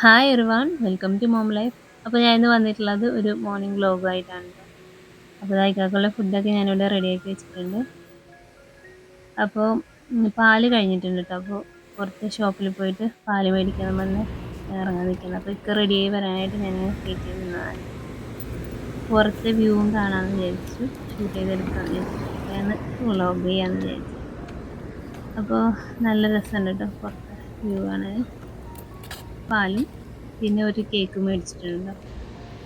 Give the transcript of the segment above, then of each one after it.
Hi everyone, welcome to mom life. അപ്പോൾ ഞാൻ ഇന്ന് വന്നിട്ടുള്ളത് ഒരു മോർണിംഗ് വ്ലോഗായിട്ടാണ് കേട്ടോ. അപ്പോൾ ഇക്കാക്കുള്ള ഫുഡൊക്കെ ഞാനിവിടെ റെഡിയാക്കി വെച്ചിട്ടുണ്ട്. അപ്പോൾ പാല് കഴിഞ്ഞിട്ടുണ്ട് കേട്ടോ. അപ്പോൾ പുറത്ത് ഷോപ്പിൽ പോയിട്ട് പാല് മേടിക്കാൻ വന്ന് ഇറങ്ങാൻ നിൽക്കുന്നത്. അപ്പോൾ റെഡിയായി വരാനായിട്ട് ഞാനിങ്ങനെ വെയിറ്റ് ചെയ്ത് നിന്നതാണ്. പുറത്തെ വ്യൂവും കാണാമെന്ന് വിചാരിച്ചു, ഷൂട്ട് ചെയ്തെടുക്കാമെന്ന് വിചാരിച്ചു. അപ്പോഴാണ് വ്ലോഗ് ചെയ്യാമെന്ന് വിചാരിച്ചു. അപ്പോൾ നല്ല രസമുണ്ട് കേട്ടോ പുറത്തെ വ്യൂ കാണാൻ. പാലും പിന്നെ ഒരു കേക്ക് മേടിച്ചിട്ടുണ്ട്.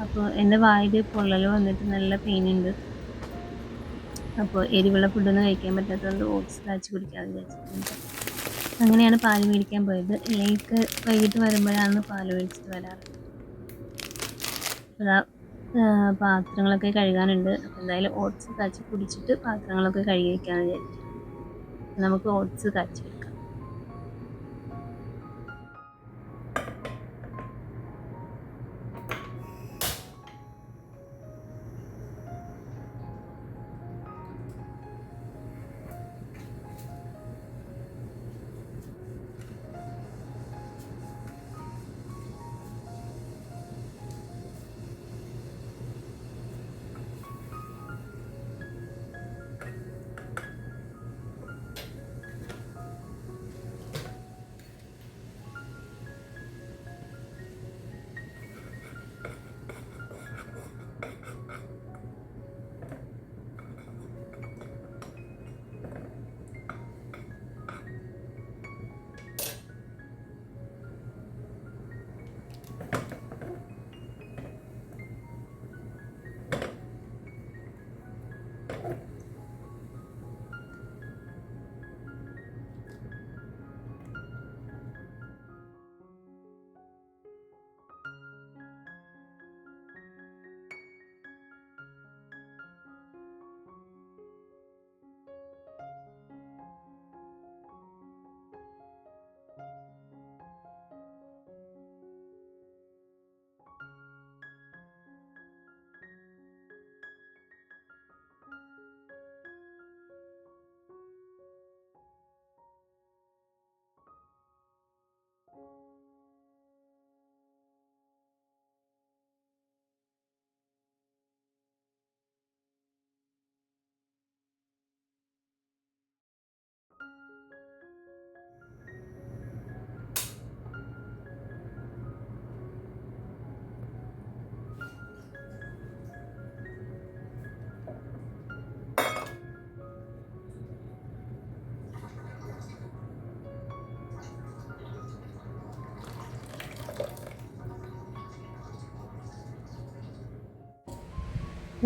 അപ്പോൾ എൻ്റെ വായിൽ പൊള്ളൽ വന്നിട്ട് നല്ല പെയിനുണ്ട്. അപ്പോൾ എരിവുള്ള ഫുഡൊന്നും കഴിക്കാൻ പറ്റാത്തതുകൊണ്ട് ഓട്സ് കാച്ചി കുടിക്കാമെന്ന് വിചാരിച്ചിട്ടുണ്ട്. അങ്ങനെയാണ് പാല് മേടിക്കാൻ പോയത്. ഇല്ലെങ്കിൽ വൈകിട്ട് വരുമ്പോഴാണ് പാല് മേടിച്ചിട്ട് വരാറ്. അതാ പാത്രങ്ങളൊക്കെ കഴുകാനുണ്ട്. അപ്പോൾ എന്തായാലും ഓട്സ് കാച്ചി കുടിച്ചിട്ട് പാത്രങ്ങളൊക്കെ കഴുകി വയ്ക്കാമെന്ന് വിചാരിച്ചു. നമുക്ക് ഓട്സ് കാച്ചി വെക്കാം.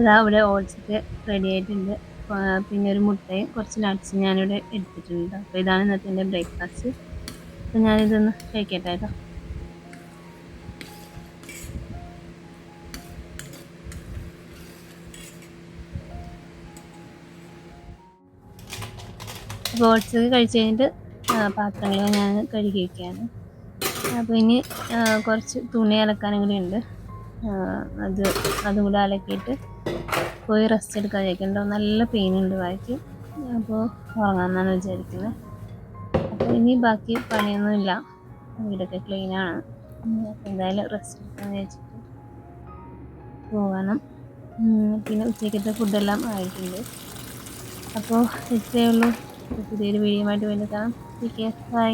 ഇതാ ഇവിടെ ഓട്സൊക്കെ റെഡി ആയിട്ടുണ്ട്. പിന്നെ ഒരു മുട്ടയും കുറച്ച് നട്ട്സും ഞാനിവിടെ എടുത്തിട്ടുണ്ട്. അപ്പോൾ ഇതാണ് ഇന്നത്തെ എൻ്റെ ബ്രേക്ക്ഫാസ്റ്റ്. അപ്പോൾ ഞാനിതൊന്ന് കഴിക്കട്ടെ കേട്ടോ. അപ്പോൾ ഓട്സൊക്കെ കഴിച്ച് കഴിഞ്ഞിട്ട് പാത്രങ്ങൾ ഞാൻ കഴുകി വയ്ക്കുകയാണ്. അപ്പോൾ ഇനി കുറച്ച് തുണി അലക്കാനും കൂടി ഉണ്ട്. അതും കൂടെ അലക്കിയിട്ട് പോയി റെസ്റ്റ് എടുക്കാൻ വിചാരിക്കുന്നുണ്ടോ. നല്ല പെയിനുണ്ട് വായിക്ക്. അപ്പോൾ ഉറങ്ങാമെന്നാണ് വിചാരിക്കുന്നത്. അപ്പോൾ ഇനി ബാക്കി പണിയൊന്നുമില്ല, വീടൊക്കെ ക്ലീനാണ്. അപ്പോൾ എന്തായാലും റെസ്റ്റ് എടുക്കാമെന്ന് വിചാരിച്ചിട്ട് പോകണം. പിന്നെ ഉച്ചയ്ക്കത്തെ ഫുഡെല്ലാം ആയിട്ടുണ്ട്. അപ്പോൾ ഇത്രയേ ഉള്ളൂ. പുതിയൊരു വീഡിയോ ആയിട്ട് വീണ്ടും കാണാം. Take care, by.